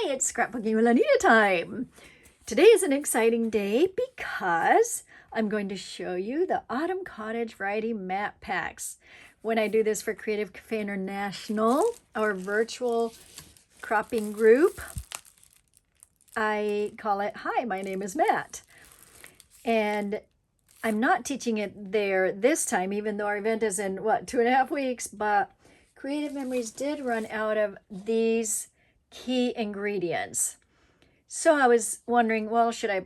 Hi, it's Scrapbooking with Lanita time. Today is an exciting day because I'm going to show you the Autumn Cottage Variety Mat Packs. When I do this for Creative Cafe International, our virtual cropping group, I call it, Hi, my name is Matt. And I'm not teaching it there this time, even though our event is in, 2.5 weeks, but Creative Memories did run out of these key ingredients. So I was wondering, well, should I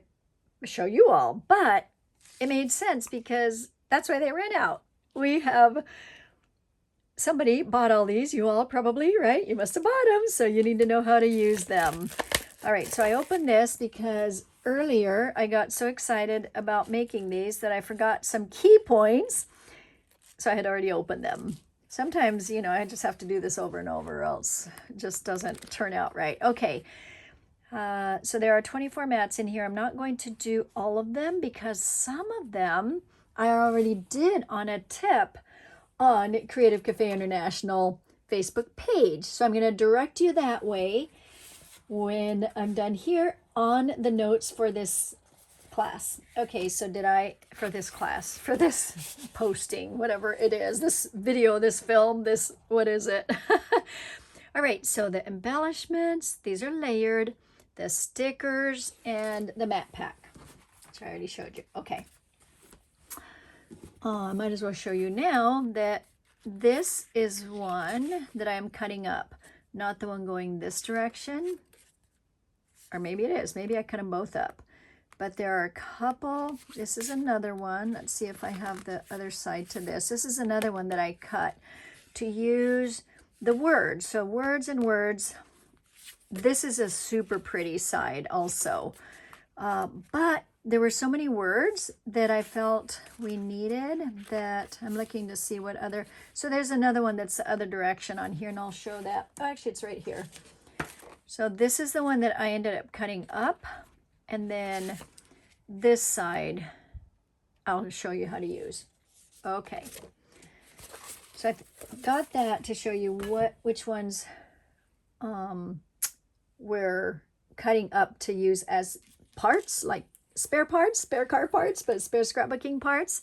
show you all? But it made sense because that's why they ran out. We have somebody bought all these, you all probably, right? You must have bought them, so you need to know how to use them. All right, so I opened this because earlier I got so excited about making these that I forgot some key points. So I had already opened them. Sometimes, I just have to do this over and over or else it just doesn't turn out right. Okay, so there are 24 mats in here. I'm not going to do all of them because some of them I already did on a tip on Creative Cafe International Facebook page. So I'm going to direct you that way when I'm done here on the notes for this class. Okay, so for this posting, whatever it is, this video, this film, this, what is it? All right, so the embellishments, these are layered, the stickers, and the mat pack, which I already showed you. Okay. I might as well show you now that this is one that I am cutting up, not the one going this direction. Or maybe it is. Maybe I cut them both up. But there are a couple. This is another one. Let's see if I have the other side to this. This is another one that I cut to use the words. So words and words. This is a super pretty side also. But there were so many words that I felt we needed that I'm looking to see what other. So there's another one that's the other direction on here, and I'll show that. Oh, actually, it's right here. So this is the one that I ended up cutting up. And then this side, I'll show you how to use. Okay. So I got that to show you which ones we're cutting up to use as parts, like spare car parts, but spare scrapbooking parts.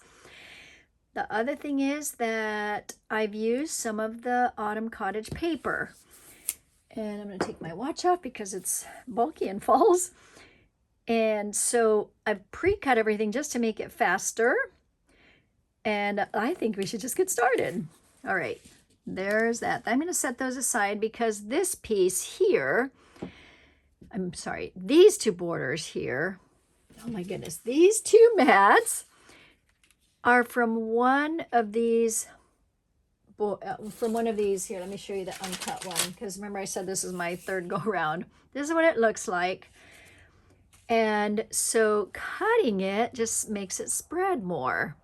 The other thing is that I've used some of the Autumn Cottage paper. And I'm going to take my watch off because it's bulky and falls. And so I've pre-cut everything just to make it faster. And I think we should just get started. All right, there's that. I'm going to set those aside because this piece here, I'm sorry, these two borders here, oh my goodness, these two mats are from one of these, here. Let me show you the uncut one because remember I said this is my third go around. This is what it looks like. And so cutting it just makes it spread more.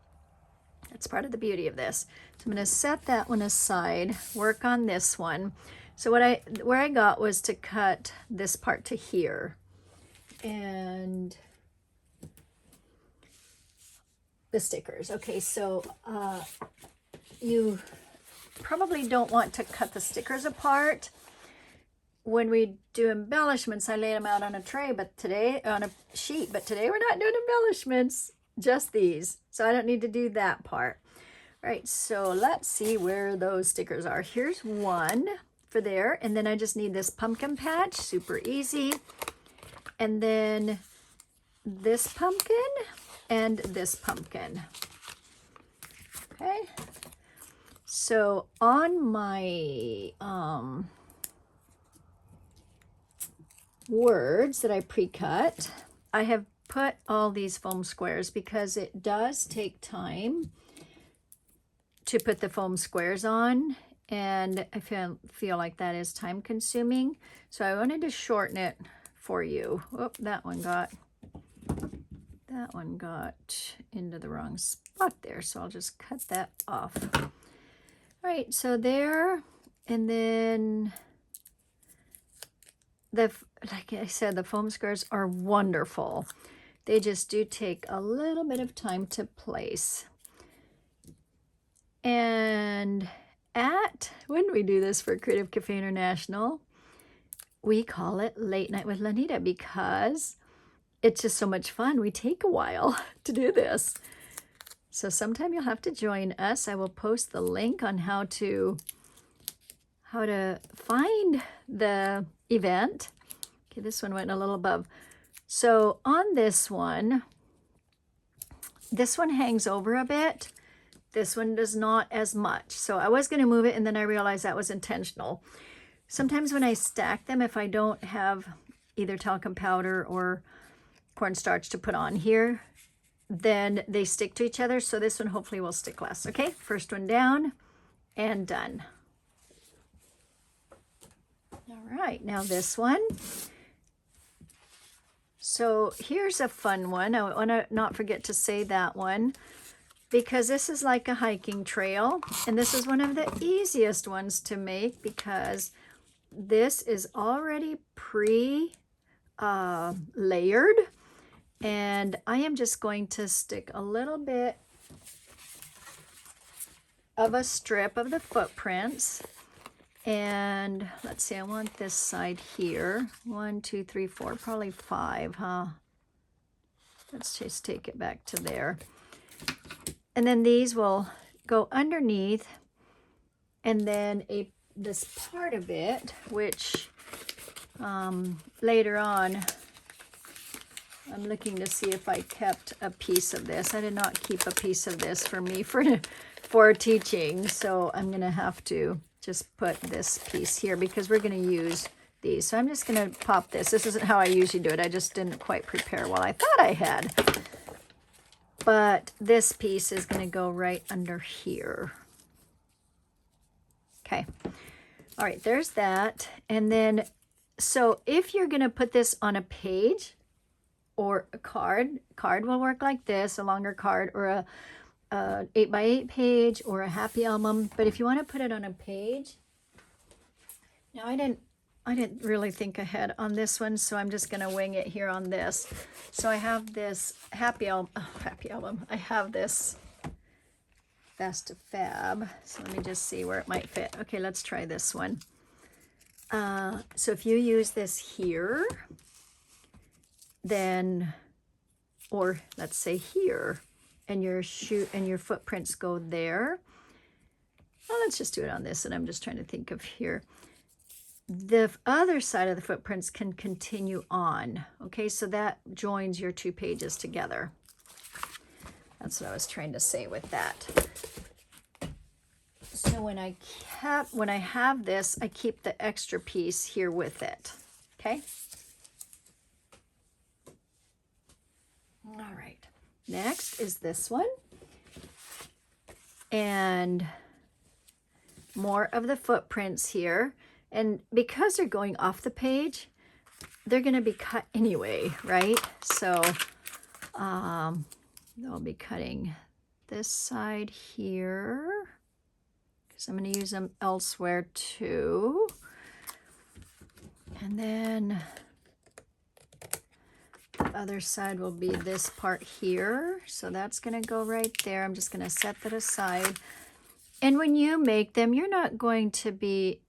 That's part of the beauty of this. So I'm going to set that one aside, work on this one. So where I got was to cut this part to here. And the stickers. Okay, so you probably don't want to cut the stickers apart. When we do embellishments, I lay them out on a tray, on a sheet, but today we're not doing embellishments, just these. So I don't need to do that part. All right, so let's see where those stickers are. Here's one for there, and then I just need this pumpkin patch, super easy. And then this pumpkin and this pumpkin. Okay, so on my words that I pre-cut, I have put all these foam squares because it does take time to put the foam squares on, and I feel like that is time consuming. So I wanted to shorten it for you. Oh, that one got into the wrong spot there, so I'll just cut that off. All right, so there, and then like I said, the foam squares are wonderful. They just do take a little bit of time to place. And when we do this for Creative Cafe International, we call it Late Night with Lanita because it's just so much fun. We take a while to do this. So sometime you'll have to join us. I will post the link on how to find the event. Okay, this one went a little above. So on this one hangs over a bit. This one does not as much. So I was going to move it, and then I realized that was intentional. Sometimes when I stack them, if I don't have either talcum powder or cornstarch to put on here, then they stick to each other. So this one hopefully will stick less. Okay, first one down and done. All right, now this one. So here's a fun one. I want to not forget to say that one, because this is like a hiking trail, and this is one of the easiest ones to make because this is already pre-layered, and I am just going to stick a little bit of a strip of the footprints. And let's see, I want this side here. 1, 2, 3, 4, probably 5, huh? Let's just take it back to there. And then these will go underneath, and then this part of it, which later on, I'm looking to see if I kept a piece of this. I did not keep a piece of this for me for teaching, so I'm going to have to just put this piece here because we're going to use these. So I'm just going to pop this. This isn't how I usually do it. I just didn't quite prepare well. I thought I had. But this piece is going to go right under here. Okay. All right, there's that. And then, so if you're going to put this on a page or a card will work like this, a longer card, or a 8x8 page, or a happy album. But if you want to put it on a page, now I didn't really think ahead on this one, so I'm just going to wing it here on this. So I have this happy album. I have this Best of Fab. So let me just see where it might fit. Okay, let's try this one. So if you use this here, then, or let's say here, and your footprints go there. Well, let's just do it on this, and I'm just trying to think of here. The other side of the footprints can continue on. Okay, so that joins your 2 pages together. That's what I was trying to say with that. So when I have this, I keep the extra piece here with it. Okay. All right. Next is this one. And more of the footprints here. And because they're going off the page, they're going to be cut anyway, right? So they'll be cutting this side here, because I'm going to use them elsewhere too. And then the other side will be this part here. So that's going to go right there. I'm just going to set that aside. And when you make them, you're not going to be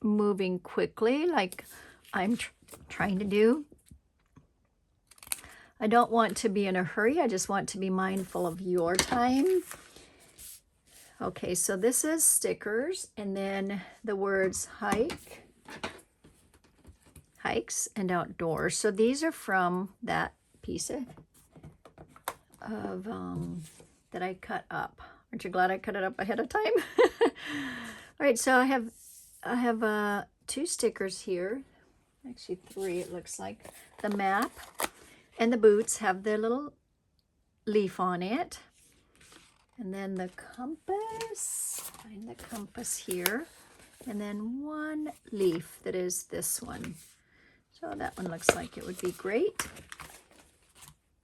moving quickly like I'm trying to do. I don't want to be in a hurry. I just want to be mindful of your time. Okay, so this is stickers, and then the words hikes and outdoors. So these are from that piece of that I cut up. Aren't you glad I cut it up ahead of time? All right, so I have 2 stickers here, actually 3 it looks like. The map and the boots have their little leaf on it. And then the compass, find the compass here. And then 1 leaf that is this one. So that one looks like it would be great.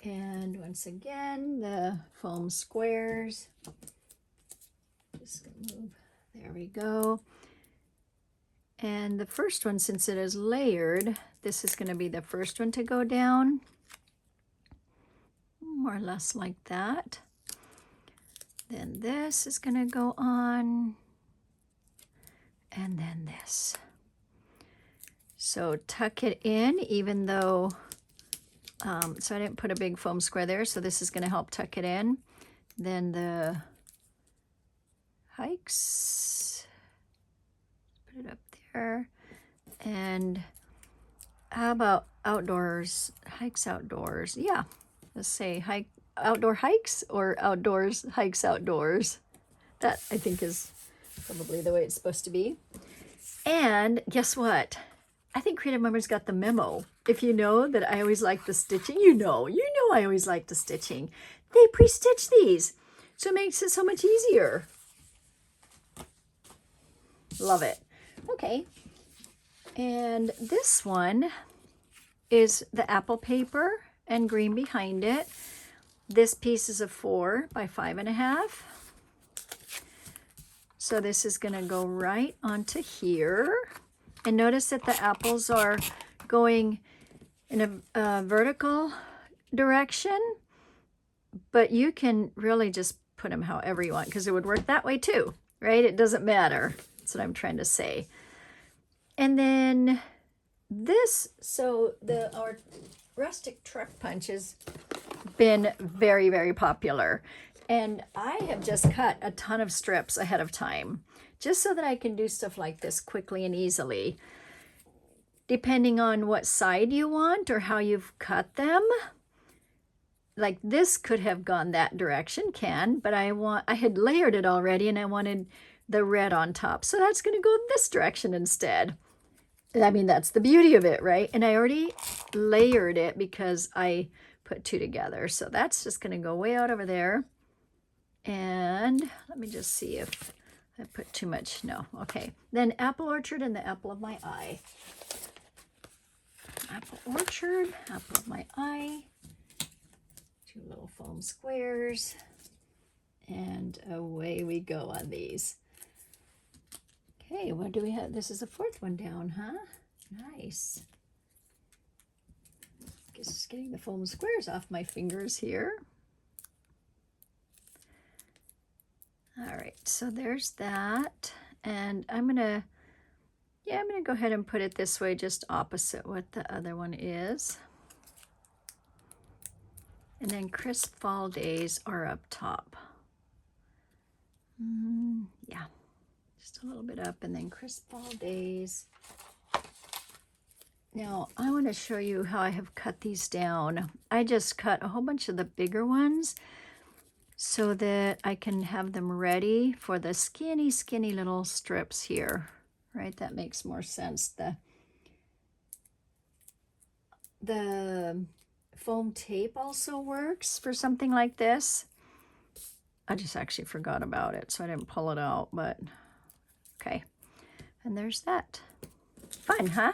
And once again, the foam squares. Just gonna move, there we go. And the first one, since it is layered, this is going to be the first one to go down. More or less like that. Then this is going to go on. And then this. So tuck it in, even though, so I didn't put a big foam square there, so this is going to help tuck it in. Then the hikes, put it up there. And how about outdoors, hikes outdoors? Yeah, let's say hike, outdoor hikes or outdoors hikes outdoors. That I think is probably the way it's supposed to be. And guess what? I think Creative Members got the memo. If you know that I always like the stitching, you know I always like the stitching. They pre-stitch these, so it makes it so much easier. Love it. Okay. And this one is the apple paper and green behind it. This piece is a 4 by 5.5. So this is going to go right onto here. And notice that the apples are going in a vertical direction, but you can really just put them however you want because it would work that way too, right? It doesn't matter. That's what I'm trying to say. And then this, so our rustic truck punch has been very, very popular. And I have just cut a ton of strips ahead of time, just so that I can do stuff like this quickly and easily. Depending on what side you want or how you've cut them. Like this could have gone that direction, but I had layered it already and I wanted the red on top. So that's going to go this direction instead. I mean, that's the beauty of it, right? And I already layered it because I put 2 together. So that's just going to go way out over there. And let me just see if I put too much. No, okay. Then Apple Orchard and the apple of my eye. Apple Orchard, apple of my eye. 2 little foam squares. And away we go on these. Okay, what do we have? This is the 4th one down, huh? Nice. Just getting the foam squares off my fingers here. All right, so there's that. And I'm gonna go ahead and put it this way, just opposite what the other one is. And then Crisp Fall Days are up top. Yeah, just a little bit up, and then Crisp Fall Days. Now, I want to show you how I have cut these down. I just cut a whole bunch of the bigger ones so that I can have them ready for the skinny, skinny little strips here, right? That makes more sense. The foam tape also works for something like this. I just actually forgot about it, so I didn't pull it out, but okay. And there's that. Fun, huh?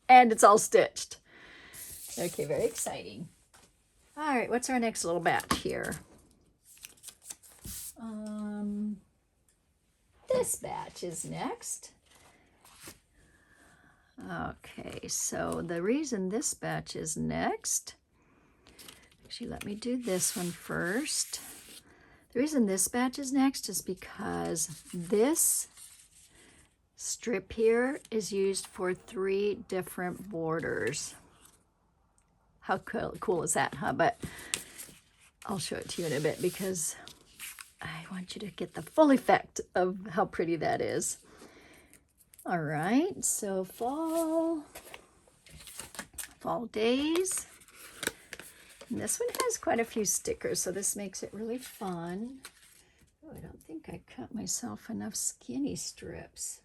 And it's all stitched. Okay, very exciting. All right, what's our next little batch here? This batch is next. Okay, so the reason this batch is next, actually let me do this one first. The reason this batch is next is because this strip here is used for 3 different borders. How cool is that, huh? But I'll show it to you in a bit because I want you to get the full effect of how pretty that is. All right, so fall days. And this one has quite a few stickers, so this makes it really fun. Oh, I don't think I cut myself enough skinny strips.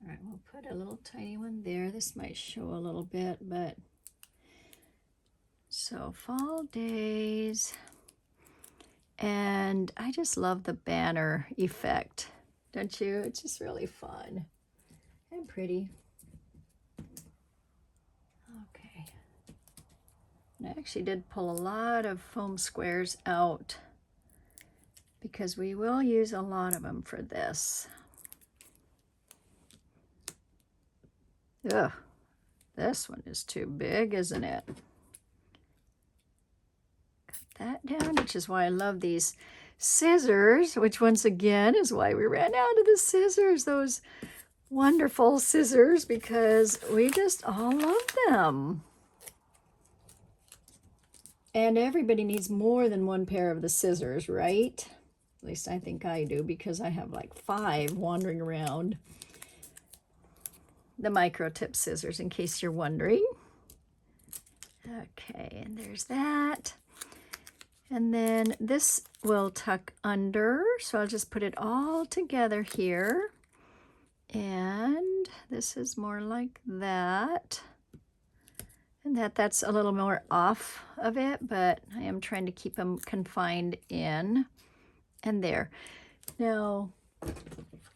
All right, we'll put a little tiny one there. This might show a little bit, but so fall days. And I just love the banner effect, don't you? It's just really fun and pretty. Okay. And I actually did pull a lot of foam squares out because we will use a lot of them for this. Ugh, this one is too big, isn't it? That down, which is why I love these scissors, which once again is why we ran out of the scissors. Those wonderful scissors because we just all love them. And everybody needs more than one pair of the scissors, right? At least I think I do, because I have like 5 wandering around. The micro tip scissors, in case you're wondering. Okay, and there's that. And then this will tuck under, so I'll just put it all together here. And this is more like that. And that's a little more off of it, but I am trying to keep them confined in. And there. Now,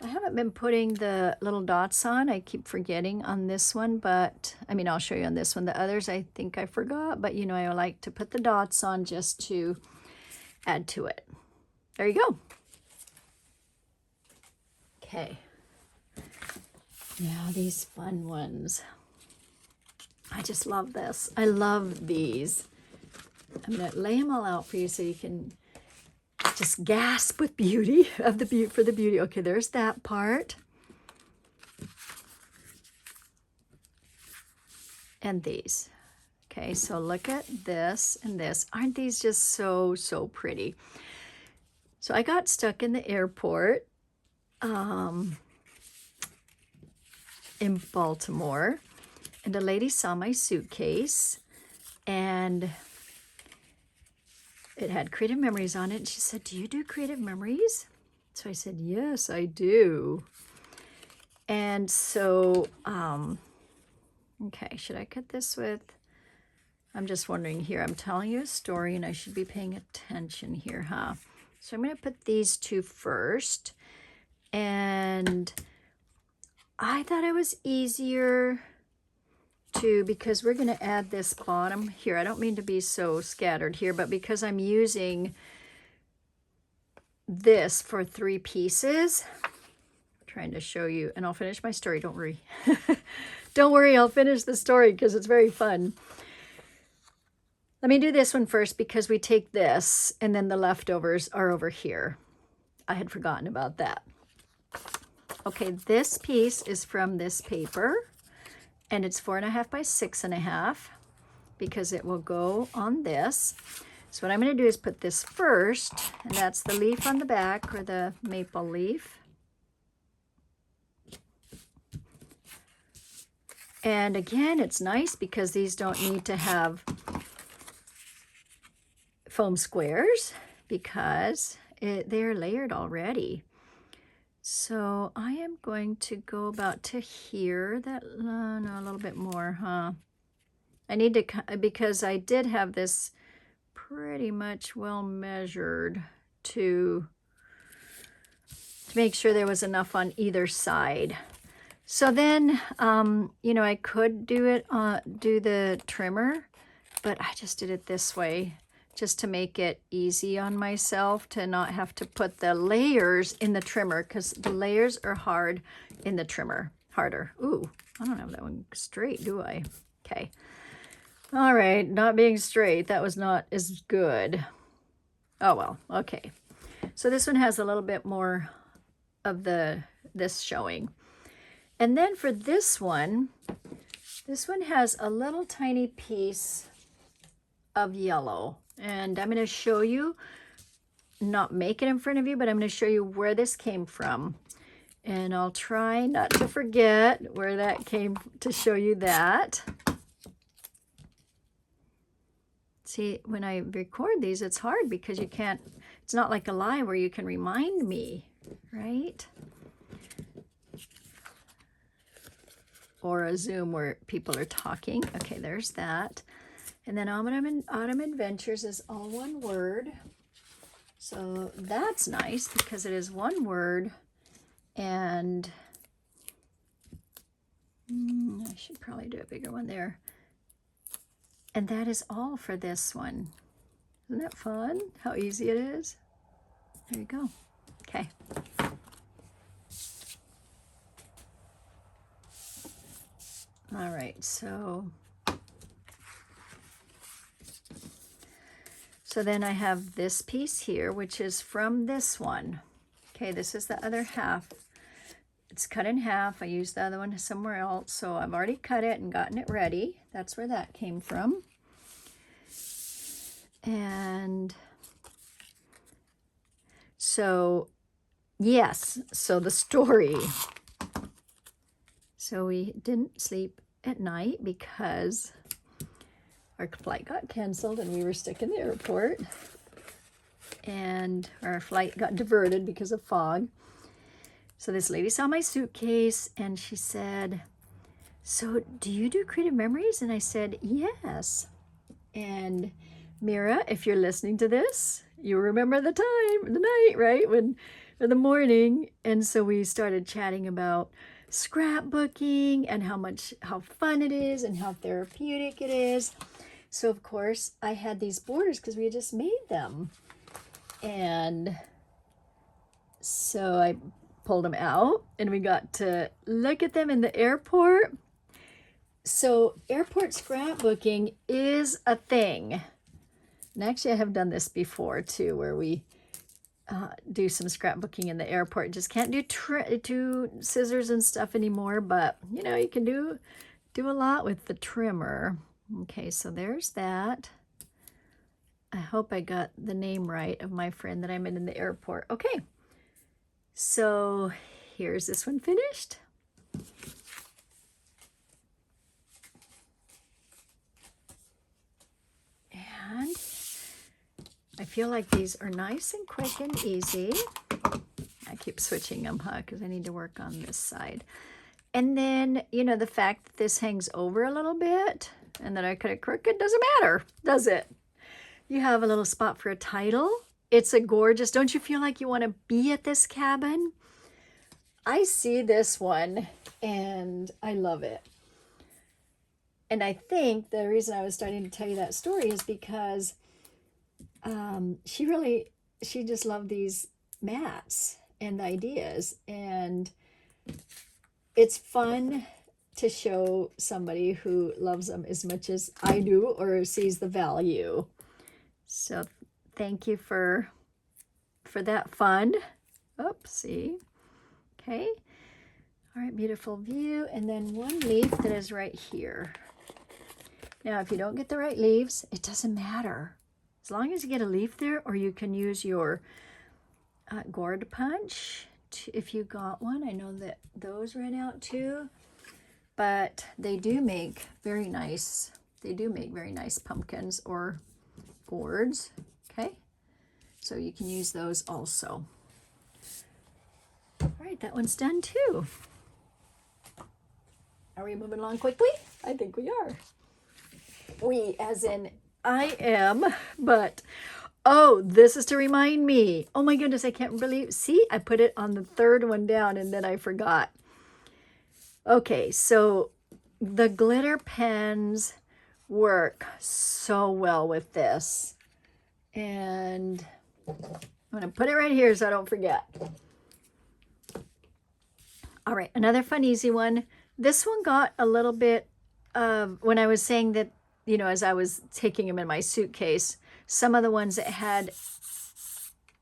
I haven't been putting the little dots on. I keep forgetting on this one, but I mean, I'll show you on this one. The others I think I forgot, but you know, I like to put the dots on just to add to it. There you go. Okay. Now these fun ones. I just love this. I love these. I'm going to lay them all out for you so you can just gasp with beauty of the beauty. Okay, there's that part. And these. Okay, so look at this and this. Aren't these just so, so pretty? So I got stuck in the airport in Baltimore, and a lady saw my suitcase, and it had Creative Memories on it, and she said, "Do you do Creative Memories?" So I said, "Yes, I do." And so, okay, should I cut this with, I'm just wondering here, I'm telling you a story and I should be paying attention here, huh? So I'm going to put these 2 first, and I thought it was easier to, because we're going to add this bottom here. I don't mean to be so scattered here, but because I'm using this for 3 pieces, I'm trying to show you, and I'll finish my story, don't worry. Don't worry, I'll finish the story because it's very fun. Let me do this one first because we take this and then the leftovers are over here. I had forgotten about that. Okay, this piece is from this paper, and it's 4.5 by 6.5 because it will go on this. So what I'm going to do is put this first, and that's the leaf on the back, or the maple leaf. And again, it's nice because these don't need to have foam squares because they're layered already. So I am going to go about to here. That no, a little bit more, huh? I need to, because I did have this pretty much well measured to make sure there was enough on either side. So then, you know, I could do the trimmer, but I just did it this way, just to make it easy on myself to not have to put the layers in the trimmer, because the layers are hard in the trimmer, harder. Ooh, I don't have that one straight, do I? Okay. All right, not being straight, that was not as good. Oh well, okay. So this one has a little bit more of this showing. And then for this one has a little tiny piece of yellow. And I'm going to show you, not make it in front of you, but I'm going to show you where this came from. And I'll try not to forget where that came to show you that. See, when I record these, it's hard because you can't, it's not like a live where you can remind me, right? Or a Zoom where people are talking. Okay, there's that. And then Autumn Adventures is all one word. So that's nice because it is one word. And I should probably do a bigger one there. And that is all for this one. Isn't that fun? How easy it is? There you go. Okay. All right, so then I have this piece here, which is from this one. Okay, this is the other half. it's cut in half. I used the other one somewhere else, so I've already cut it and gotten it ready. That's where that came from. And so, yes, so the story. So we didn't sleep at night because our flight got canceled and we were stuck in the airport. And our flight got diverted because of fog. So this lady saw my suitcase and she said, "So do you do creative memories?" And I said, "Yes." And Mira, if you're listening to this, you remember the time, the night, right? In the morning. And so we started chatting about scrapbooking and how fun it is and how therapeutic it is. So of course I had these borders because we had just made them. And so I pulled them out and we got to look at them in the airport. So airport scrapbooking is a thing. And actually I have done this before too, where we do some scrapbooking in the airport. Just can't do scissors and stuff anymore, but you know, you can do a lot with the trimmer. Okay, so there's that. I hope I got the name right of my friend that I met in the airport. Okay, so here's this one finished. And I feel like these are nice and quick and easy. I keep switching them, because I need to work on this side. And then, you know, the fact that this hangs over a little bit and that I cut it crooked doesn't matter, does it? You have a little spot for a title. It's a gorgeous, don't you feel like you want to be at this cabin? I see this one and I love it. And I think the reason I was starting to tell you that story is because she just loved these mats and ideas, and it's fun to show somebody who loves them as much as I do or sees the value. So thank you for that fun. Oopsie. Okay. All right, beautiful view. And then one leaf that is right here. Now, if you don't get the right leaves, it doesn't matter. As long as you get a leaf there, or you can use your gourd punch if you got one. I know that those ran out too, but they do make very nice pumpkins or gourds. Okay, so you can use those also. All right, that one's done too. Are we moving along quickly? I think we are. We, as in I am, but oh, this is to remind me. Oh my goodness, I can't believe, see, I put it on the third one down and then I forgot. Okay, so the glitter pens work so well with this. And I'm going to put it right here so I don't forget. All right, another fun, easy one. This one got a little bit of, when I was saying that, you know, as I was taking them in my suitcase, some of the ones that had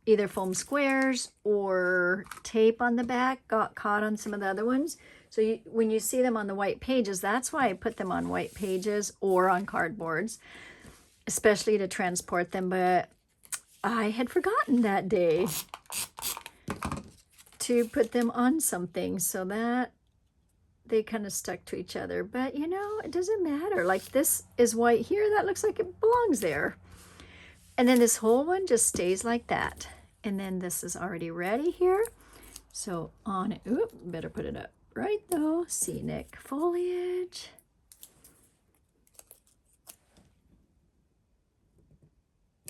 either foam squares or tape on the back got caught on some of the other ones. So when you see them on the white pages, that's why I put them on white pages or on cardboards, especially to transport them. But I had forgotten that day to put them on something, so that they kind of stuck to each other. But you know, it doesn't matter. Like this is white here, that looks like it belongs there. And then this whole one just stays like that. And then this is already ready here. So on it, oop, better put it up right though. Scenic foliage.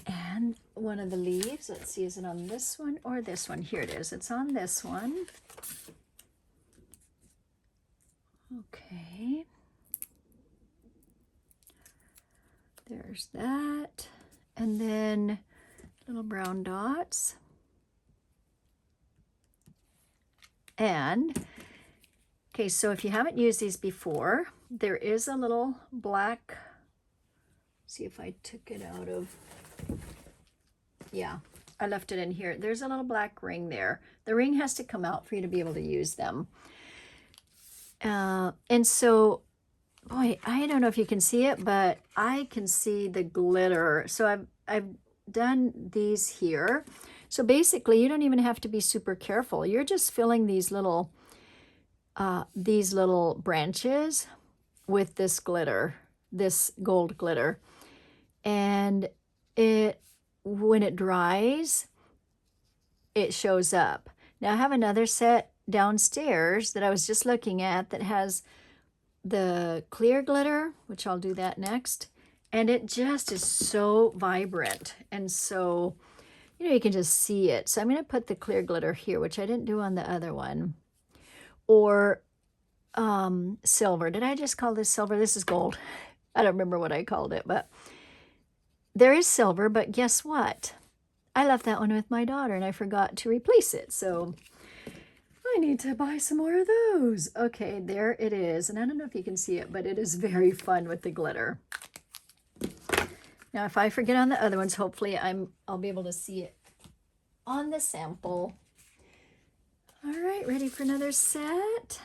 And one of the leaves, let's see, is it on this one or this one? Here it is, it's on this one. Okay. There's that. And then little brown dots. And, okay, so if you haven't used these before, there is a little black, see if I took it out of, yeah, I left it in here. There's a little black ring there. The ring has to come out for you to be able to use them. And so, boy, I don't know if you can see it, but I can see the glitter. So I've done these here. So basically, you don't even have to be super careful. You're just filling these little branches with this glitter, this gold glitter. And when it dries, it shows up. Now I have another set downstairs that I was just looking at that has the clear glitter, which I'll do that next. And it just is so vibrant. And so, you can just see it. So I'm going to put the clear glitter here, which I didn't do on the other one. Or silver. Did I just call this silver? This is gold. I don't remember what I called it, but there is silver, but guess what? I left that one with my daughter and I forgot to replace it. So I need to buy some more of those. Okay, there it is. And I don't know if you can see it, but it is very fun with the glitter. Now, if I forget on the other ones, hopefully I'll be able to see it on the sample. All right, ready for another set?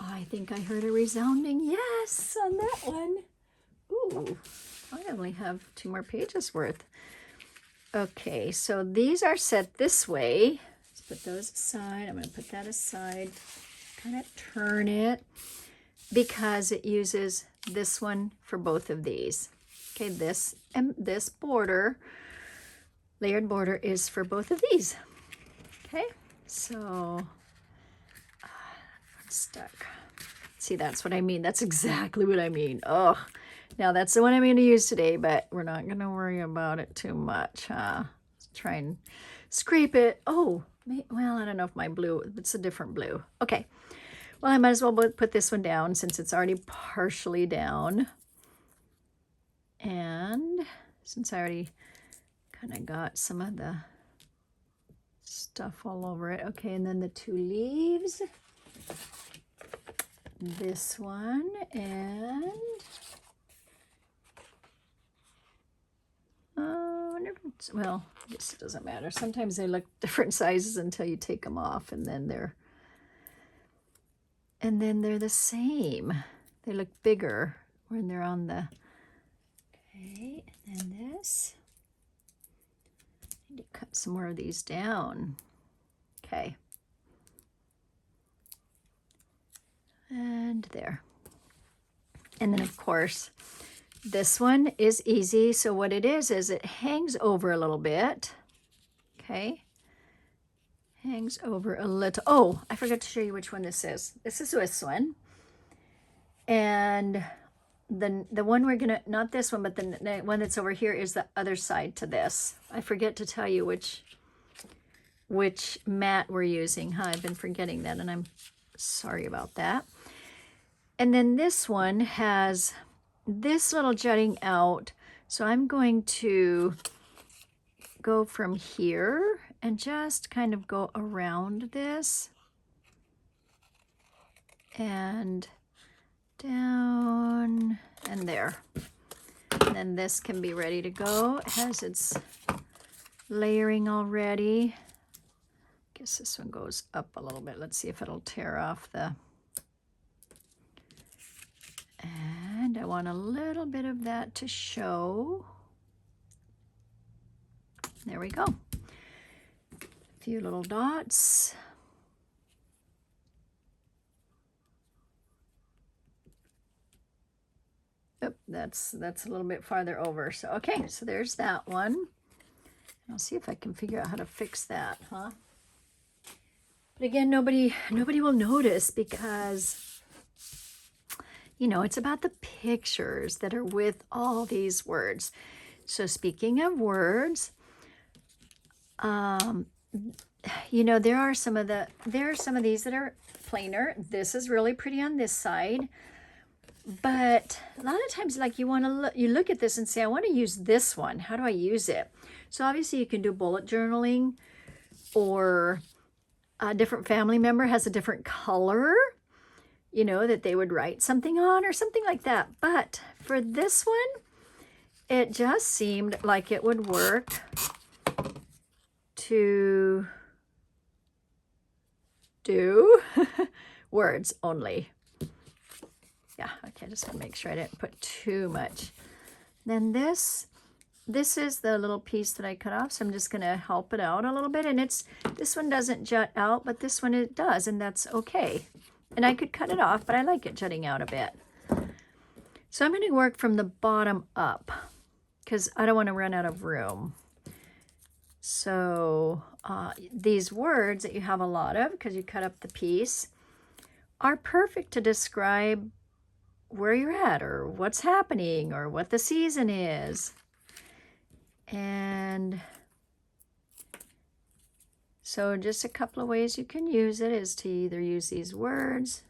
Oh, I think I heard a resounding yes on that one. Ooh, I only have 2 more pages worth. Okay, so these are set this way. Let's put those aside. I'm going to put that aside. Kind of turn it because it uses this one for both of these. Okay, this and this border, layered border, is for both of these. Okay, so it's stuck. See, that's what I mean. That's exactly what I mean. Oh, now that's the one I'm going to use today, but we're not going to worry about it too much. Let's try and scrape it. Oh, well, I don't know if my blue, it's a different blue. Okay, well, I might as well put this one down since it's already partially down. And since I already kind of got some of the stuff all over it. Okay, and then the 2 leaves. This one and well, I guess it doesn't matter. Sometimes they look different sizes until you take them off, and then they're the same. They look bigger when they're on the. Okay, and then this. I need to cut some more of these down. Okay. And there. And then, of course, this one is easy. So what it is it hangs over a little bit. Okay. Hangs over a little. Oh, I forgot to show you which one this is. This is this one. And the one we're going to, not this one, but the one that's over here is the other side to this. I forget to tell you which mat we're using. I've been forgetting that, and I'm sorry about that. And then this one has this little jutting out. So I'm going to go from here and just kind of go around this and down and there. And then this can be ready to go. It has its layering already. I guess this one goes up a little bit. Let's see if it'll tear off the... And I want a little bit of that to show. There we go. A few little dots. Oop, that's a little bit farther over. So, okay, so there's that one. I'll see if I can figure out how to fix that, huh? But again, nobody will notice because... it's about the pictures that are with all these words. So speaking of words, there are some of these that are plainer. This is really pretty on this side. But a lot of times, like you look at this and say, I want to use this one. How do I use it? So obviously you can do bullet journaling, or a different family member has a different color, that they would write something on or something like that. But for this one, it just seemed like it would work to do words only. Yeah, okay, just want to make sure I didn't put too much. Then this is the little piece that I cut off, so I'm just going to help it out a little bit. And this one doesn't jut out, but this one it does, and that's okay. And I could cut it off, but I like it jutting out a bit. So I'm going to work from the bottom up because I don't want to run out of room. So these words that you have a lot of, because you cut up the piece, are perfect to describe where you're at or what's happening or what the season is. And so just a couple of ways you can use it is to either use these words.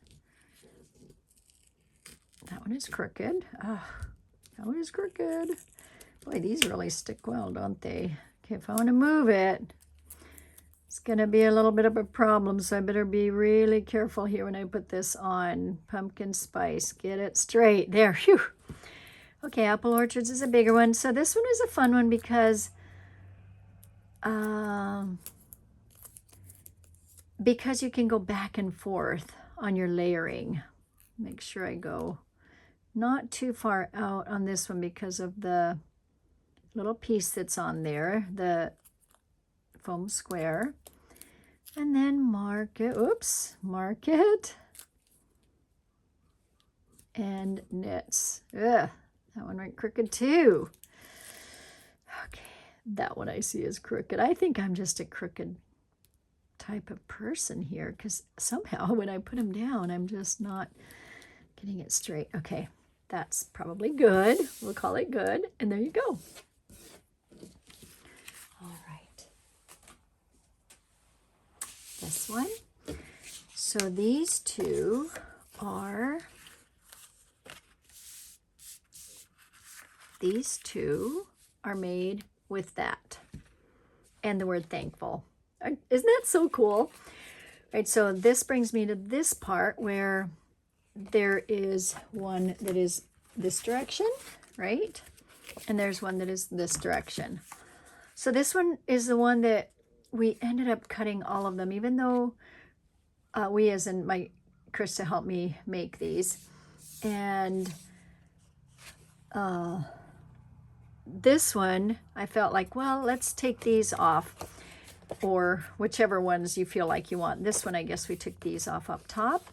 That one is crooked. Oh, that one is crooked. Boy, these really stick well, don't they? Okay, if I want to move it, it's going to be a little bit of a problem, so I better be really careful here when I put this on. Pumpkin spice, get it straight. There, phew. Okay, apple orchards is a bigger one. So this one is a fun one because you can go back and forth on your layering. Make sure I go not too far out on this one because of the little piece that's on there, the foam square. And then mark it, oops, mark it. And knits. Ugh. That one went crooked too. Okay, that one I see is crooked. I think I'm just a crooked type of person here because somehow when I put them down, I'm just not getting it straight. Okay, that's probably good. We'll call it good. And there you go. All right. This one. So these two are... These two are made with that and the word thankful. Isn't that so cool? Right, so this brings me to this part where there is one that is this direction, right? And there's one that is this direction. So this one is the one that we ended up cutting all of them, even though we, as in my Krista, helped me make these. And this one, I felt like, well, let's take these off, or whichever ones you feel like you want. This one, I guess we took these off up top.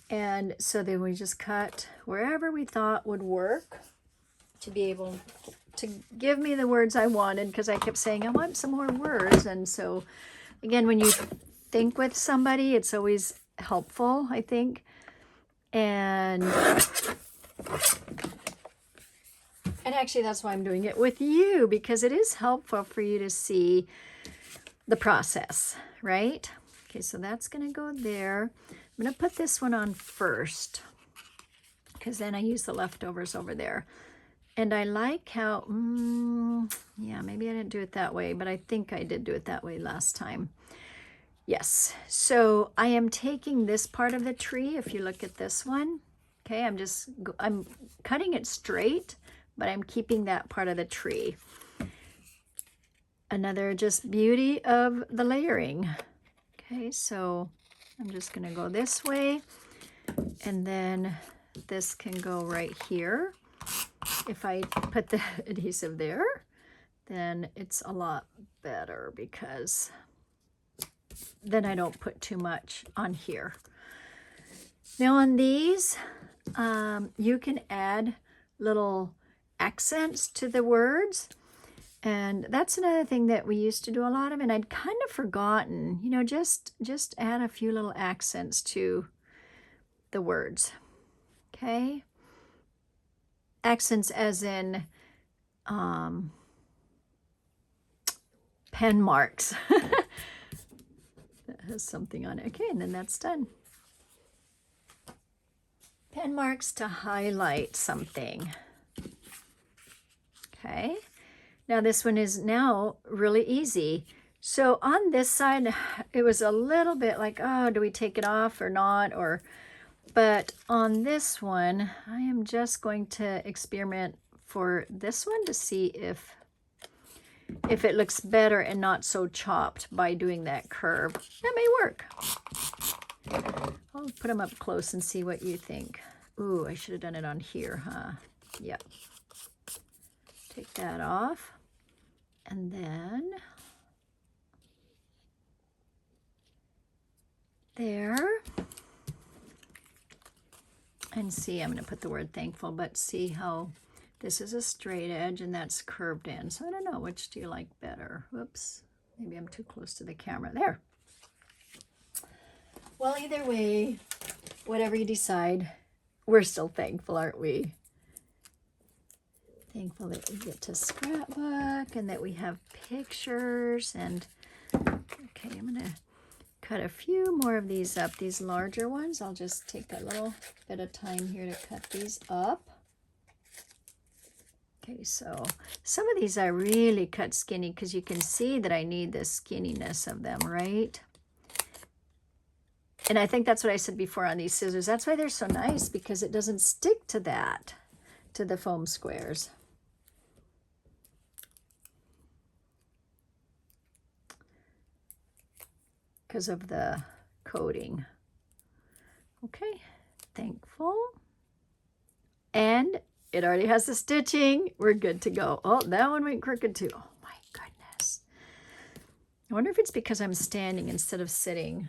And so then we just cut wherever we thought would work to be able to give me the words I wanted, because I kept saying, I want some more words. And so, again, when you think with somebody, it's always helpful, I think. And actually, that's why I'm doing it with you, because it is helpful for you to see the process, right? Okay, so that's going to go there. I'm going to put this one on first, because then I use the leftovers over there. And I like how, yeah, maybe I didn't do it that way, but I think I did do it that way last time. Yes, so I am taking this part of the tree, if you look at this one, okay, I'm cutting it straight, but I'm keeping that part of the tree. Another just beauty of the layering. Okay, so I'm just gonna go this way, and then this can go right here. If I put the adhesive there, then it's a lot better because then I don't put too much on here. Now on these, you can add little accents to the words, and that's another thing that we used to do a lot of, and I'd kind of forgotten, you know, just add a few little accents to the words. Okay, accents as in pen marks. That has something on it. Okay, and then that's done. Pen marks to highlight something. Okay, now this one is now really easy. So on this side, it was a little bit like, oh, do we take it off or not? But on this one, I am just going to experiment for this one to see if it looks better and not so chopped by doing that curve. That may work. I'll put them up close and see what you think. Ooh, I should have done it on here, huh? Yep. Take that off. And then there. And see, I'm going to put the word thankful, but see how this is a straight edge and that's curved in. So I don't know, which do you like better? Whoops, maybe I'm too close to the camera. There. Well, either way, whatever you decide, we're still thankful, aren't we? Thankful that we get to scrapbook and that we have pictures. And okay, I'm going to cut a few more of these up, these larger ones. I'll just take a little bit of time here to cut these up. Okay, so some of these I really cut skinny because you can see that I need the skinniness of them, right? And I think that's what I said before on these scissors. That's why they're so nice, because it doesn't stick to that, to the foam squares. Because of the coating. Okay, thankful. And it already has the stitching. We're good to go. Oh, that one went crooked too. Oh my goodness. I wonder if it's because I'm standing instead of sitting.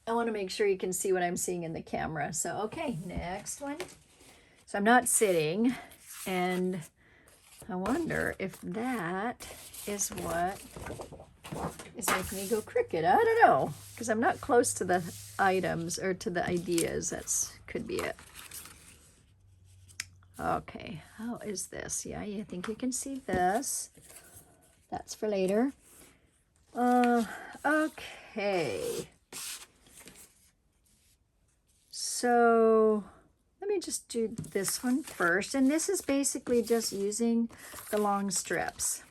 I want to make sure you can see what I'm seeing in the camera. So, okay, next one. So I'm not sitting, and I wonder if that is what is making me go crooked. I don't know, because I'm not close to the items or to the ideas. That's could be it. Okay, how is this? Yeah, I think you can see this. That's for later. Okay. So let me just do this one first. And this is basically just using the long strips.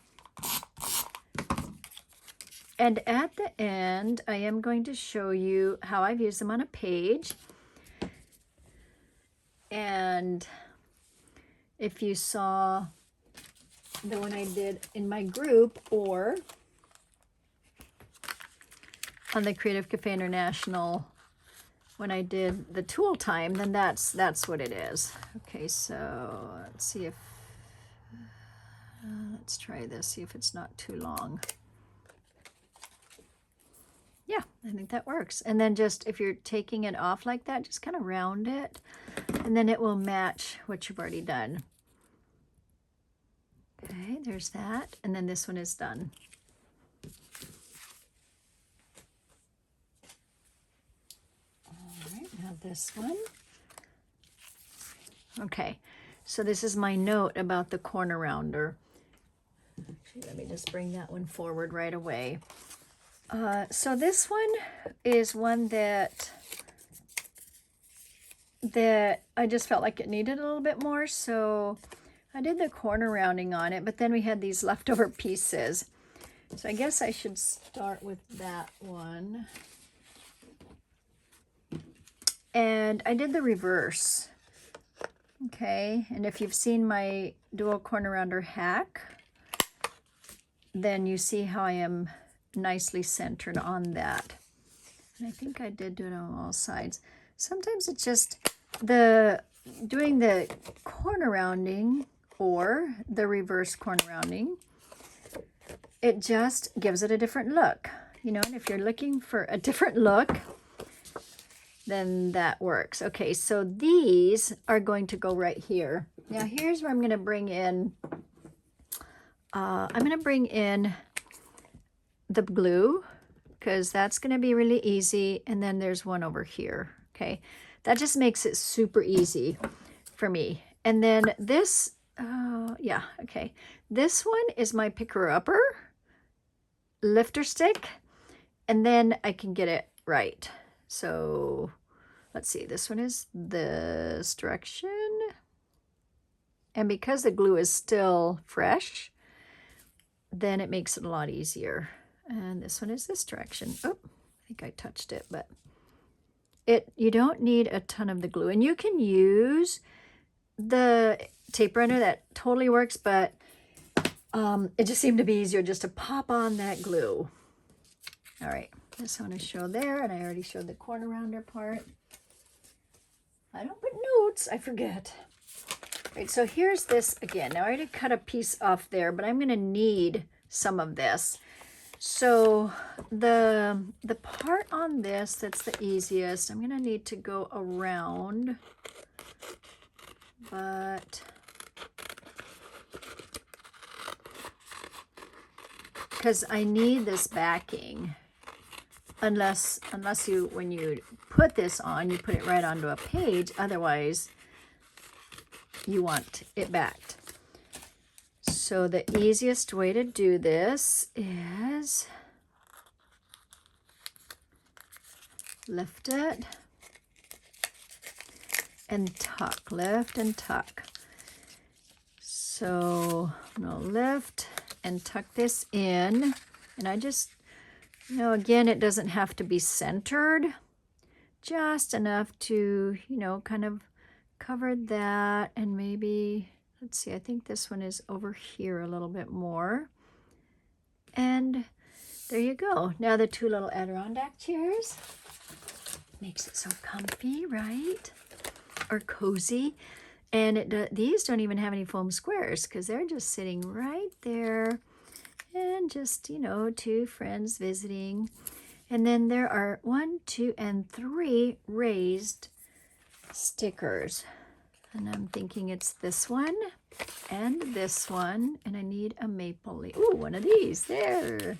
And at the end, I am going to show you how I've used them on a page. And if you saw the one I did in my group or on the Creative Cafe International when I did the tool time, then that's what it is. Okay, so let's see if, let's try this, see if it's not too long. Yeah, I think that works. And then just, if you're taking it off like that, just kind of round it, and then it will match what you've already done. Okay, there's that. And then this one is done. This one. Okay, so this is my note about the corner rounder. Actually, let me just bring that one forward right away. So this one is one that I just felt like it needed a little bit more, so I did the corner rounding on it, but then we had these leftover pieces. So I guess I should start with that one. And I did the reverse, okay? And if you've seen my dual corner rounder hack, then you see how I am nicely centered on that. And I think I did do it on all sides. Sometimes it's just doing the corner rounding or the reverse corner rounding, it just gives it a different look, you know? And if you're looking for a different look, then that works. Okay, so these are going to go right here. Now here's where I'm going to bring in, the glue, because that's going to be really easy. And then there's one over here. Okay, that just makes it super easy for me. And then this, yeah, okay. This one is my picker-upper lifter stick, and then I can get it right. So let's see, this one is this direction. And because the glue is still fresh, then it makes it a lot easier. And this one is this direction. Oh, I think I touched it, but you don't need a ton of the glue. And you can use the tape runner, that totally works, but it just seemed to be easier just to pop on that glue. All right. This I want to show there, and I already showed the corner rounder part. I don't put notes, I forget. Right, so here's this again. Now I already cut a piece off there, but I'm going to need some of this. So the part on this that's the easiest, I'm going to need to go around, but because I need this backing, unless you, when you put this on, you put it right onto a page, otherwise you want it backed. So the easiest way to do this is lift it and tuck, lift and tuck. So I'm gonna lift and tuck this in, and I just, you know, again, it doesn't have to be centered, just enough to, you know, kind of cover that, and maybe, let's see, I think this one is over here a little bit more. And there you go. Now the two little Adirondack chairs. Makes it so comfy, right? Or cozy. And these don't even have any foam squares because they're just sitting right there. And just, you know, two friends visiting. And then there are 1, 2, and 3 raised stickers. And I'm thinking it's this one and this one, and I need a maple leaf. Ooh, one of these. There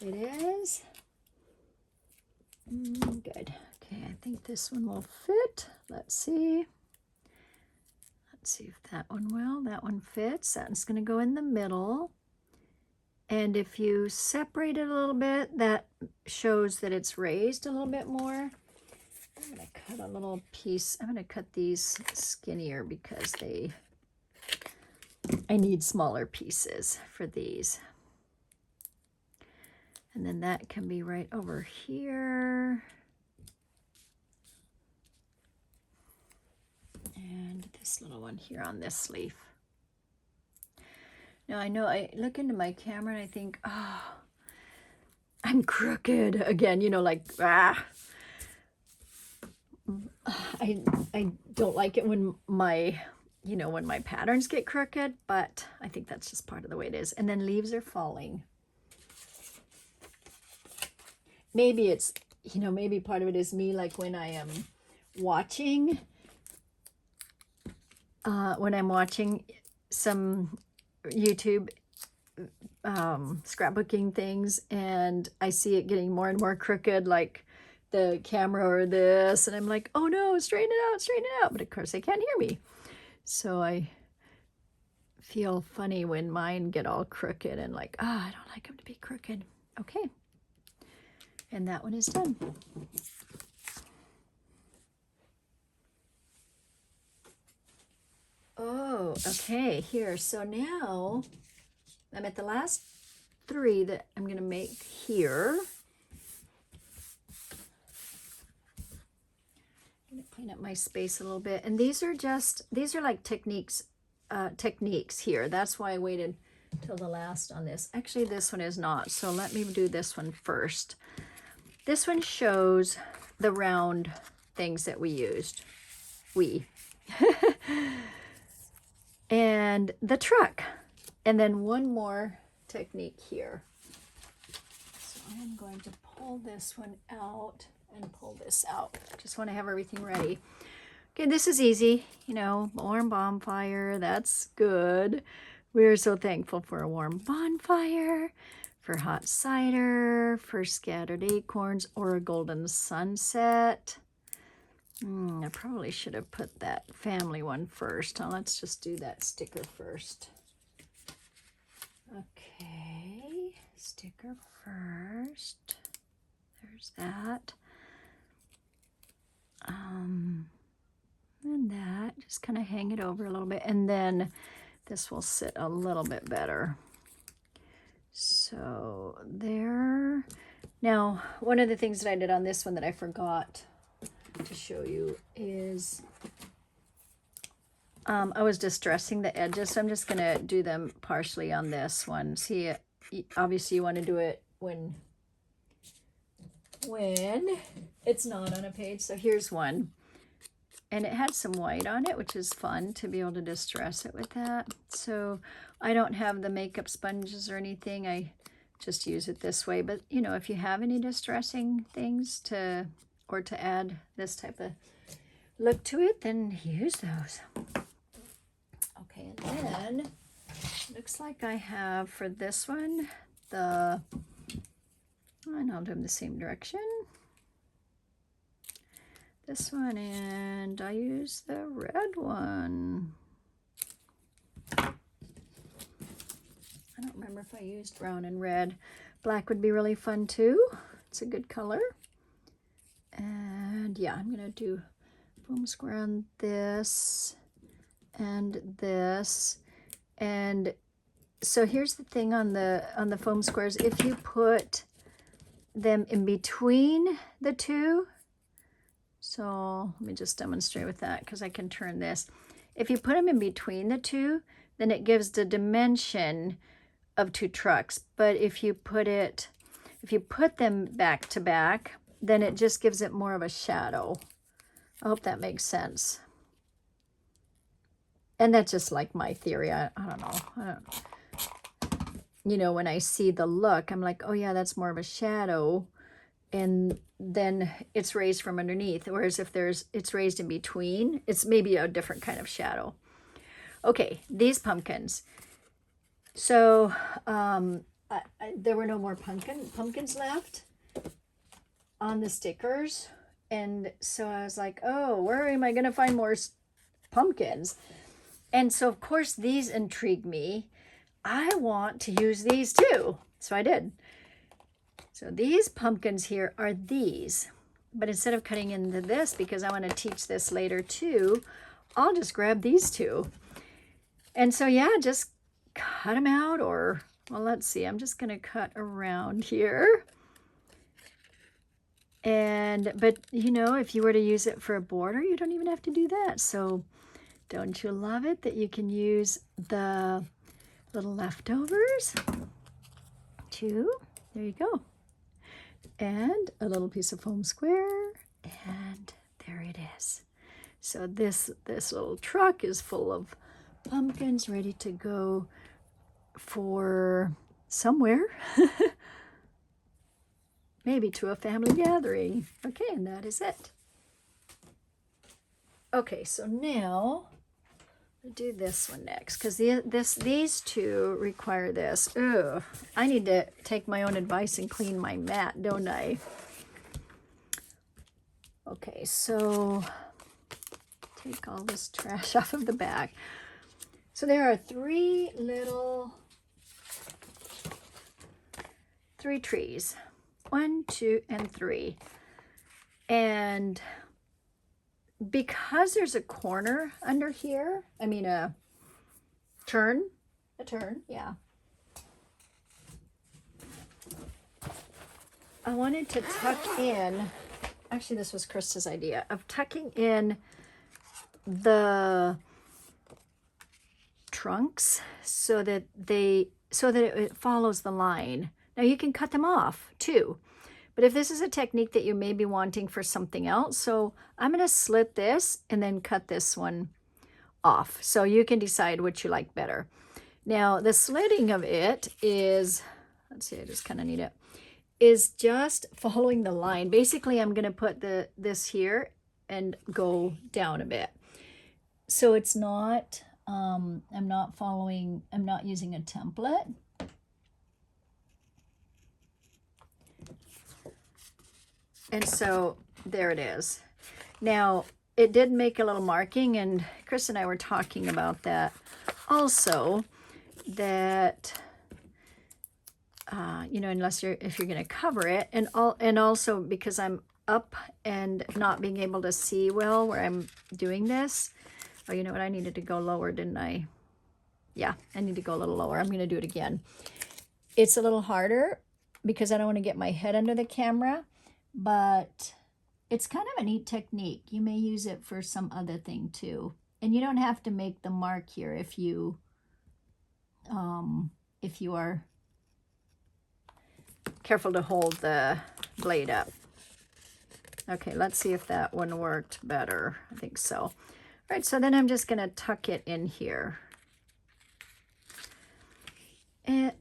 it is. Good. Okay, I think this one will fit. Let's see. Let's see if that one will. That one fits. That one's going to go in the middle. And if you separate it a little bit, that shows that it's raised a little bit more. I'm going to cut a little piece. I'm going to cut these skinnier because I need smaller pieces for these. And then that can be right over here. And this little one here on this leaf. Now I know I look into my camera and I think, oh, I'm crooked again, you know, like, I don't like it when my, you know, when my patterns get crooked, but I think that's just part of the way it is. And then leaves are falling. Maybe it's, you know, maybe part of it is me, like when I am watching, some YouTube scrapbooking things, and I see it getting more and more crooked, like the camera or this, and I'm like, oh no, straighten it out, but of course they can't hear me, so I feel funny when mine get all crooked and like, I don't like them to be crooked. Okay, and that one is done. Oh, okay, here, so now I'm at the last 3 that I'm going to make here. I'm going to clean up my space a little bit. And these are like techniques here. That's why I waited till the last on this. Actually, this one is not. So let me do this one first. This one shows the round things that we used. And the truck. And then one more technique here. So I'm going to pull this one out and pull this out. Just want to have everything ready. Okay, this is easy. You know, warm bonfire, that's good. We're so thankful for a warm bonfire, for hot cider, for scattered acorns, or a golden sunset. I probably should have put that family one first. Now let's just do that sticker first. Okay, sticker first. There's that. And that, just kind of hang it over a little bit, and then this will sit a little bit better. So there. Now, one of the things that I did on this one that I forgot to show you is I was distressing the edges, so I'm just going to do them partially on this one. See, obviously you want to do it when when it's not on a page. So here's one. And it had some white on it, which is fun to be able to distress it with that. So I don't have the makeup sponges or anything. I just use it this way. But, you know, if you have any distressing things or to add this type of look to it, then use those. Okay, and then looks like I have for this one, and I'll do them the same direction. This one, and I use the red one. I don't remember if I used brown and red. Black would be really fun too. It's a good color. And yeah, I'm gonna do foam square on this and this. And so here's the thing on the foam squares. If you put them in between the two, so let me just demonstrate with that because I can turn this. If you put them in between the two, then it gives the dimension of two trucks. But if you put them back to back, then it just gives it more of a shadow. I hope that makes sense. And that's just like my theory. I don't know. You know, when I see the look, I'm like, oh yeah, that's more of a shadow. And then it's raised from underneath. Whereas if it's raised in between, it's maybe a different kind of shadow. Okay, these pumpkins. So there were no more pumpkins left on the stickers. And so I was like, oh, where am I going to find more pumpkins? And so, of course, these intrigue me. I want to use these too. So I did. So these pumpkins here are these. But instead of cutting into this, because I want to teach this later too, I'll just grab these two. And so, yeah, just cut them out or, well, let's see. I'm just going to cut around here. But, you know, if you were to use it for a border, you don't even have to do that. So don't you love it that you can use the little leftovers too? There you go. And a little piece of foam square, and there it is. So this little truck is full of pumpkins ready to go for somewhere. Maybe to a family gathering. Okay, and that is it. Okay, so now I'll do this one next because these two require this. Ugh, I need to take my own advice and clean my mat, don't I? Okay, so take all this trash off of the back. So there are three trees. 1, 2, and 3. And because there's a corner under here, I mean a turn, yeah. I wanted to tuck in, actually this was Krista's idea, of tucking in the trunks so that it follows the line. Now you can cut them off too, but if this is a technique that you may be wanting for something else, so I'm going to slit this and then cut this one off. So you can decide what you like better. Now the slitting of it is, let's see, I just kind of need it, is just following the line. Basically, I'm going to put this here and go down a bit. So it's not, I'm not using a template. And so there it is. Now, it did make a little marking, and Chris and I were talking about that also, that, you know, if you're going to cover it, and also because I'm up and not being able to see well where I'm doing this. Oh, you know what? I needed to go lower, didn't I? Yeah, I need to go a little lower. I'm going to do it again. It's a little harder because I don't want to get my head under the camera. But it's kind of a neat technique. You may use it for some other thing too. And you don't have to make the mark here if you are careful to hold the blade up. Okay, let's see if that one worked better. I think so. All right, so then I'm just going to tuck it in here. And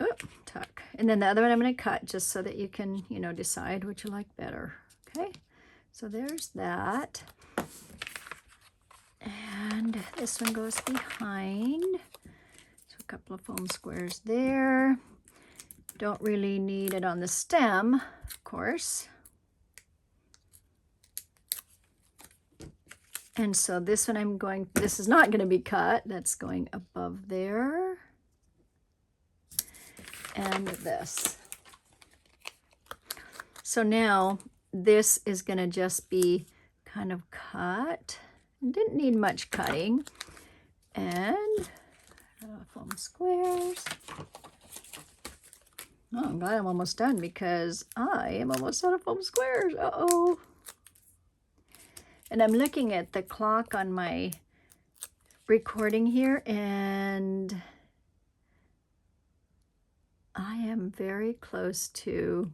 tuck. And then the other one I'm going to cut just so that you can, you know, decide what you like better. Okay, so there's that. And this one goes behind. So a couple of foam squares there. Don't really need it on the stem, of course. And so this one this is not going to be cut. That's going above there. And this. So now this is going to just be kind of cut. Didn't need much cutting. And foam squares. Oh, I'm glad I'm almost done because I am almost out of foam squares. Uh-oh. And I'm looking at the clock on my recording here, and I am very close to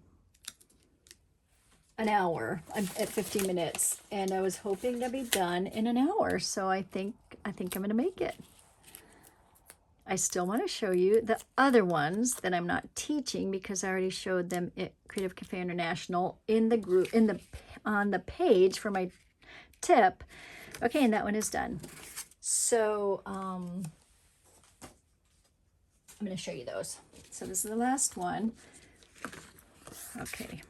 an hour. I'm at 50 minutes, and I was hoping to be done in an hour, so I think I'm going to make it. I still want to show you the other ones that I'm not teaching because I already showed them at Creative Cafe International in the group on the page for my tip. Okay, and that one is done. So I'm going to show you those. So this is the last one. Okay.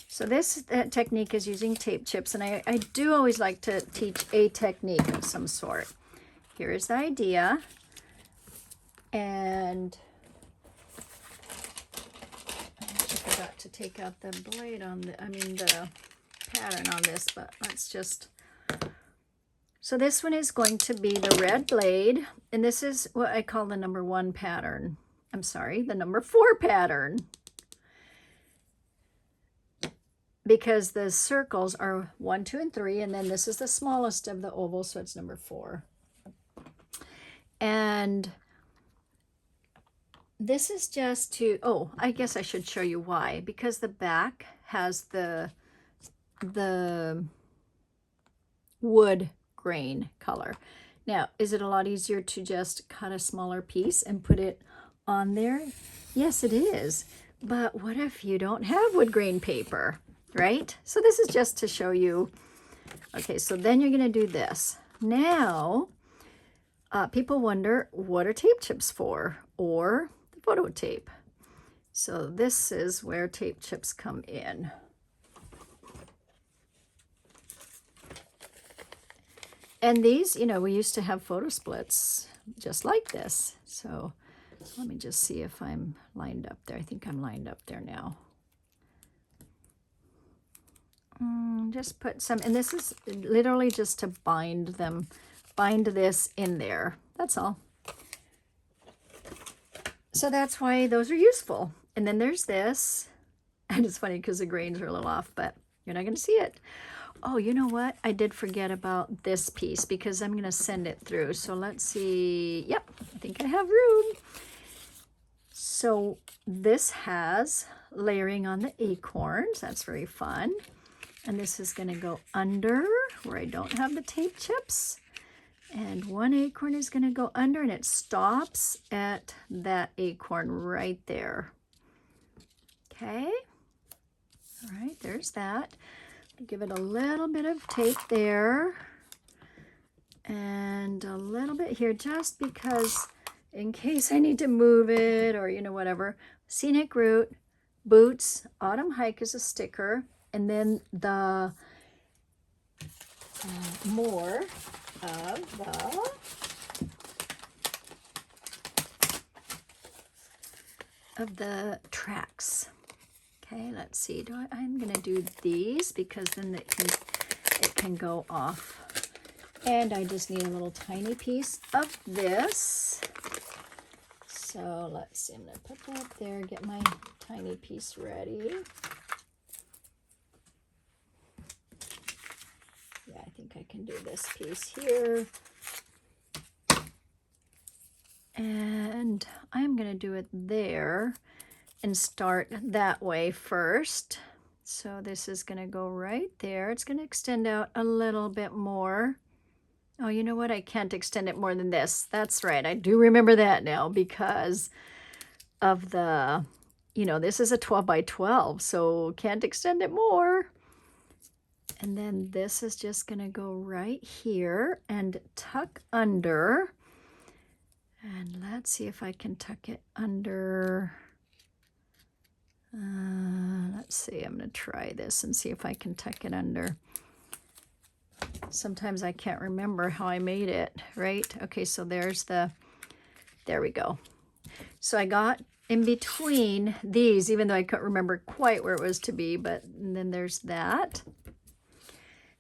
So this technique is using tape chips, and I do always like to teach a technique of some sort. Here is the idea. And I actually forgot to take out the blade on the pattern on this, but let's just, so this one is going to be the red blade, and this is what I call the number 1 pattern. I'm sorry, the number 4 pattern. Because the circles are 1, 2, and 3, and then this is the smallest of the ovals, so it's number 4. And this is just to, oh, I guess I should show you why. Because the back has the wood grain color. Now, is it a lot easier to just cut a smaller piece and put it on there? Yes, it is. But what if you don't have wood grain paper, right? So this is just to show you. Okay, so then you're going to do this. Now, people wonder, what are tape chips for? Or the photo tape. So this is where tape chips come in. And these, you know, we used to have photo splits just like this. So let me just see if I'm lined up there. I think I'm lined up there now. Just put some, and this is literally just to bind them, bind this in there. That's all. So that's why those are useful. And then there's this, and it's funny because the grains are a little off, but you're not going to see it. Oh, you know what? I did forget about this piece because I'm going to send it through. So let's see. Yep, I think I have room. So this has layering on the acorns. That's very fun. And this is going to go under where I don't have the tape chips. And one acorn is going to go under, and it stops at that acorn right there. Okay. All right, there's that. Give it a little bit of tape there. And a little bit here, just because in case I need to move it or, you know, whatever. Scenic Route, Boots, Autumn Hike is a sticker. And then the more of the tracks. Okay, let's see. I'm going to do these because then it can go off. And I just need a little tiny piece of this. So let's see. I'm going to put that there. Get my tiny piece ready. Yeah, I think I can do this piece here. And I'm going to do it there and start that way first. So this is going to go right there. It's going to extend out a little bit more. Oh, you know what? I can't extend it more than this. That's right. I do remember that now because of the, you know, this is a 12 by 12, so can't extend it more. And then this is just going to go right here and tuck under. And let's see if I can tuck it under. Let's see, I'm going to try this and see if I can tuck it under. Sometimes I can't remember how I made it, right? Okay, so there's the, there we go. So I got in between these, even though I couldn't remember quite where it was to be, but then there's that.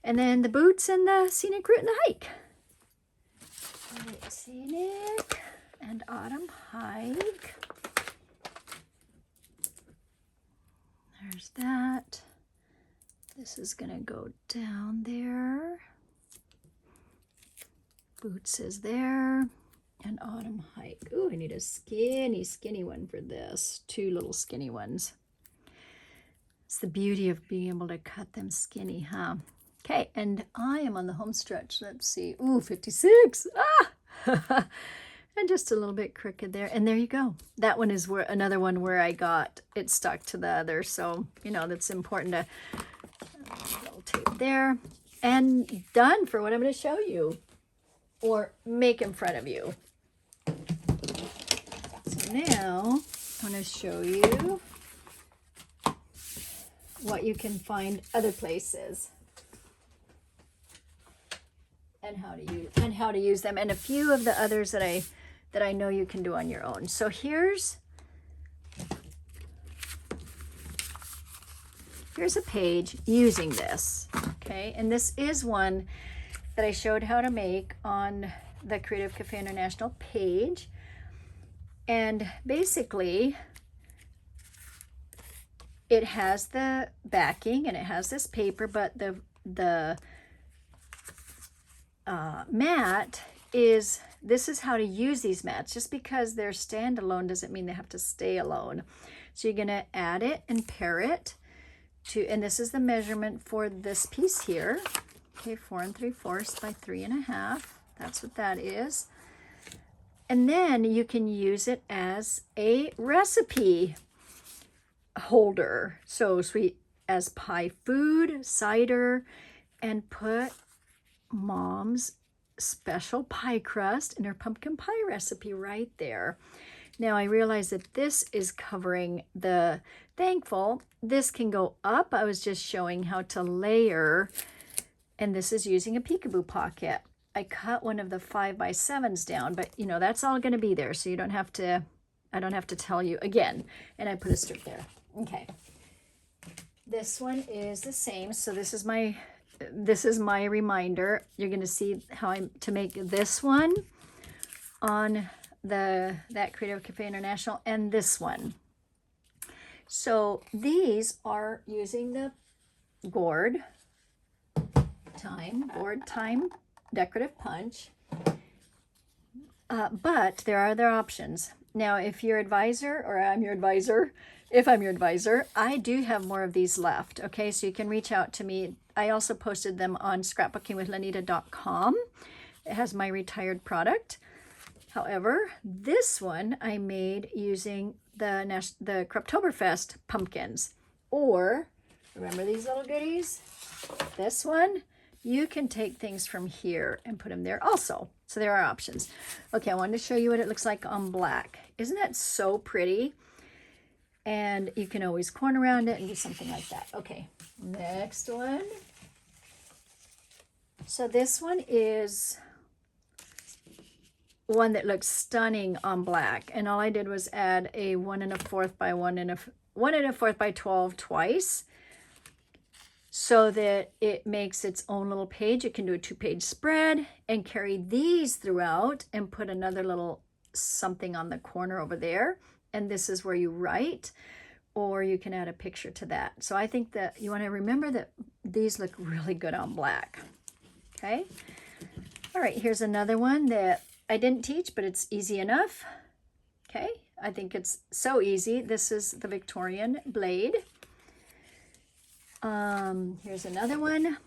And then the boots and the scenic route and the hike. All right, scenic and autumn hike. There's that. This is going to go down there. Boots is there. And autumn hike. Ooh, I need a skinny one for this. Two little skinny ones. It's the beauty of being able to cut them skinny, huh? Okay, and I am on the home stretch. Let's see. Ooh, 56. Ah! And just a little bit crooked there. And there you go. That one is where another one where I got it stuck to the other. So, you know, that's important to little tape there. And done for what I'm going to show you or make in front of you. So now I'm going to show you what you can find other places and how to use them, and a few of the others that I know you can do on your own. So here's a page using this, okay? And this is one that I showed how to make on the Creative Cafe International page. And basically, it has the backing and it has this paper, but the mat is, this is how to use these mats. Just because they're standalone doesn't mean they have to stay alone. So you're going to add it and pair it to, and this is the measurement for this piece here. Okay, 4 3/4 by 3.5. That's what that is. And then you can use it as a recipe holder. So sweet as pie food, cider, and put Mom's special pie crust and her pumpkin pie recipe right there. Now I realize that this is covering the thankful. This can go up. I was just showing how to layer, and this is using a peekaboo pocket. I cut one of the 5x7s down, but you know, that's all going to be there. So you don't have to, I don't have to tell you again. And I put a strip there. Okay. This one is the same. So this is my reminder. You're going to see how I'm to make this one on that Creative Cafe International and this one. So these are using the Gourd Time decorative punch, but there are other options. Now, if you're advisor, or I'm your advisor, if I'm your advisor, I do have more of these left. Okay, so you can reach out to me. I also posted them on scrapbookingwithlanita.com. It has my retired product. However, this one I made using the Craptoberfest pumpkins. Or, remember these little goodies? This one, you can take things from here and put them there also. So there are options. Okay, I wanted to show you what it looks like on black. Isn't that so pretty? And you can always corn around it and do something like that. Okay, next one. So this one is one that looks stunning on black. And all I did was add a 1 1/4 by 1 1/4 by 12 twice, so that it makes its own little page. You can do a 2-page spread and carry these throughout and put another little something on the corner over there. And this is where you write, or you can add a picture to that. So I think that you want to remember that these look really good on black. Okay. All right, here's another one that I didn't teach, but it's easy enough. Okay, I think it's so easy. This is the Victorian blade. Here's another one.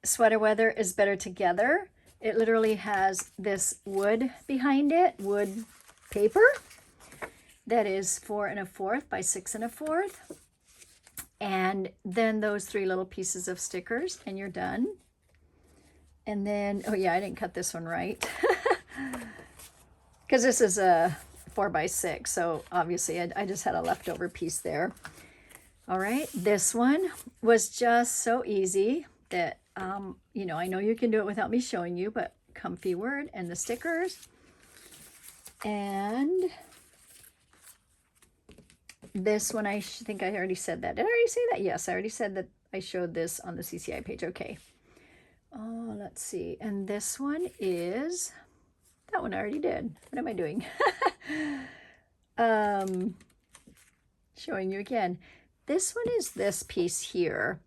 Sweater weather is better together. It literally has this wood behind it, wood paper, that is 4 1/4 by 6 1/4. And then those 3 little pieces of stickers, and you're done. And then, oh yeah, I didn't cut this one right. Because this is a 4 by 6, so obviously I just had a leftover piece there. All right, this one was just so easy that, you know, I know you can do it without me showing you, but comfy word and the stickers. And this one, I think I already said that. Did I already say that? Yes, I already said that I showed this on the CCI page. Okay. Oh, let's see. And this one is, that one I already did. What am I doing? Showing you again. This one is this piece here.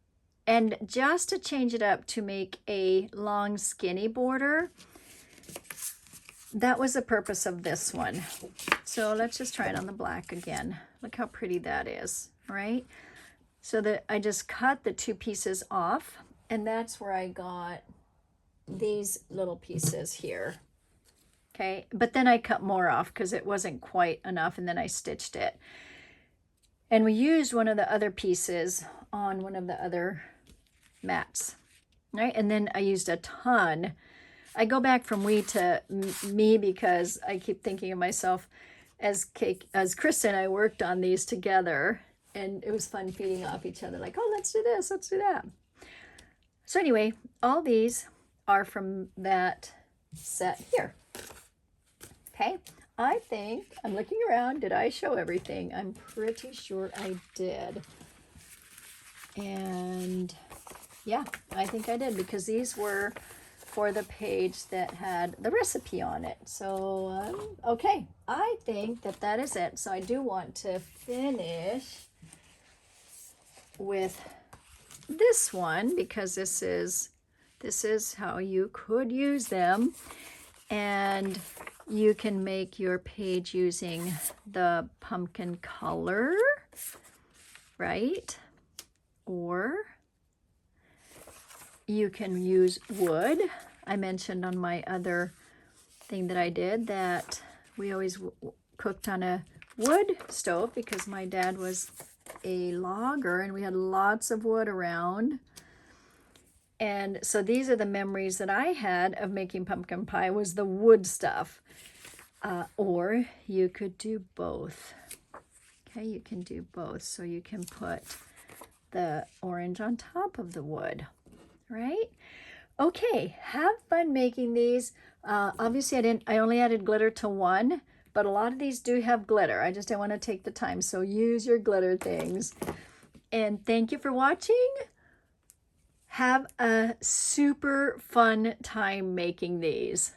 And just to change it up to make a long skinny border, that was the purpose of this one. So let's just try it on the black again. Look how pretty that is, right? So that I just cut the 2 pieces off, and that's where I got these little pieces here. Okay, but then I cut more off because it wasn't quite enough, and then I stitched it. And we used one of the other pieces on one of the other mats, right? And then I used a ton. I go back from we to me because I keep thinking of myself as Krista and I worked on these together, and it was fun feeding off each other, like, oh, let's do this, let's do that. So anyway, all these are from that set here. Okay, I think, I'm looking around, did I show everything? I'm pretty sure I did. And yeah, I think I did, because these were for the page that had the recipe on it. So, okay, I think that that is it. So I do want to finish with this one, because this is how you could use them. And you can make your page using the pumpkin color, right? Or you can use wood. I mentioned on my other thing that I did that we always cooked on a wood stove because my dad was a logger and we had lots of wood around. And so these are the memories that I had of making pumpkin pie, was the wood stuff. Or you could do both. Okay, you can do both. So you can put the orange on top of the wood, right? Okay, have fun making these. Obviously I only added glitter to one, but a lot of these do have glitter. I just didn't want to take the time. So use your glitter things. And thank you for watching. Have a super fun time making these.